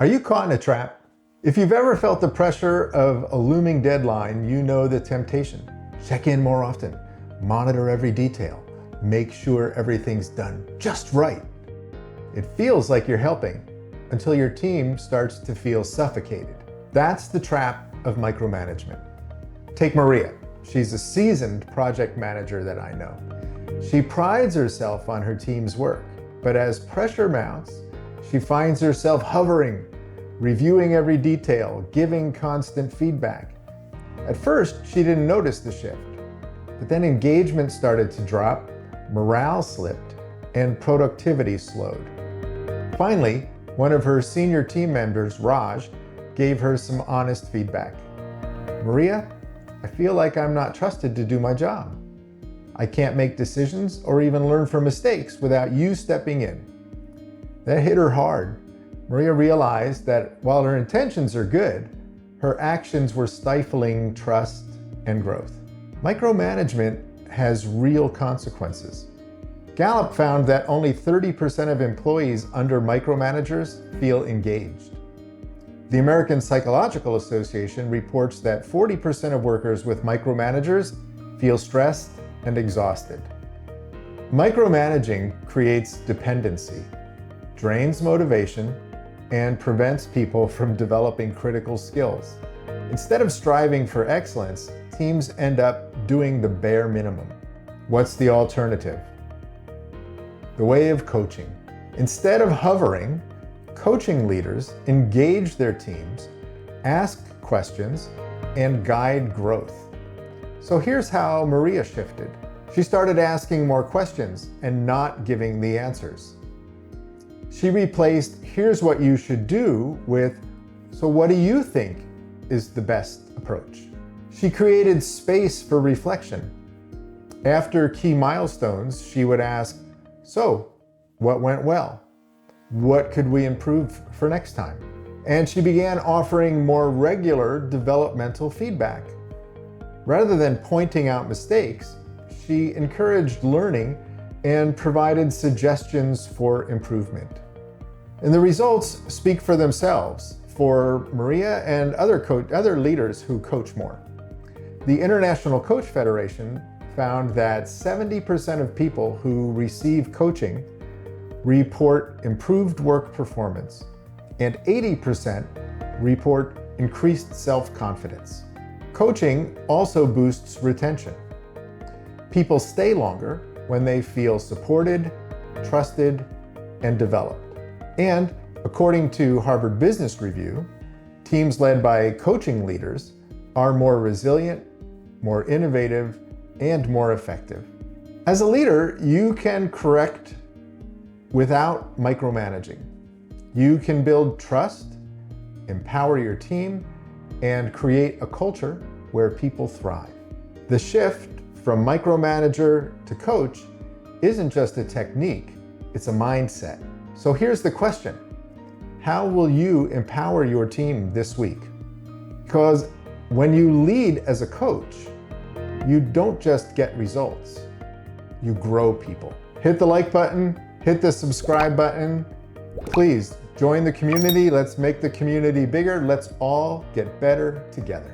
Are you caught in a trap? If you've ever felt the pressure of a looming deadline, you know the temptation. Check in more often, monitor every detail, make sure everything's done just right. It feels like you're helping until your team starts to feel suffocated. That's the trap of micromanagement. Take Maria. She's a seasoned project manager that I know. She prides herself on her team's work, but as pressure mounts, she finds herself hovering, reviewing every detail, giving constant feedback. At first, she didn't notice the shift, but then engagement started to drop, morale slipped, and productivity slowed. Finally, one of her senior team members, Raj, gave her some honest feedback. Maria, I feel like I'm not trusted to do my job. I can't make decisions or even learn from mistakes without you stepping in. That hit her hard. Maria realized that while her intentions are good, her actions were stifling trust and growth. Micromanagement has real consequences. Gallup found that only 30% of employees under micromanagers feel engaged. The American Psychological Association reports that 40% of workers with micromanagers feel stressed and exhausted. Micromanaging creates dependency, drains motivation, and prevents people from developing critical skills. Instead of striving for excellence, teams end up doing the bare minimum. What's the alternative? The way of coaching. Instead of hovering, coaching leaders engage their teams, ask questions, and guide growth. So here's how Maria shifted. She started asking more questions and not giving the answers. She replaced, here's what you should do, with, so what do you think is the best approach? She created space for reflection. After key milestones, she would ask, so what went well? What could we improve for next time? And she began offering more regular developmental feedback. Rather than pointing out mistakes, she encouraged learning and provided suggestions for improvement. And the results speak for themselves for Maria and other leaders who coach more. The International Coach Federation found that 70% of people who receive coaching report improved work performance, and 80% report increased self-confidence. Coaching also boosts retention. People stay longer when they feel supported, trusted, and developed. And according to Harvard Business Review, teams led by coaching leaders are more resilient, more innovative, and more effective. As a leader, you can correct without micromanaging. You can build trust, empower your team, and create a culture where people thrive. The shift from micromanager to coach isn't just a technique, it's a mindset. So here's the question. How will you empower your team this week? Because when you lead as a coach, you don't just get results, you grow people. Hit the like button, hit the subscribe button. Please join the community. Let's make the community bigger. Let's all get better together.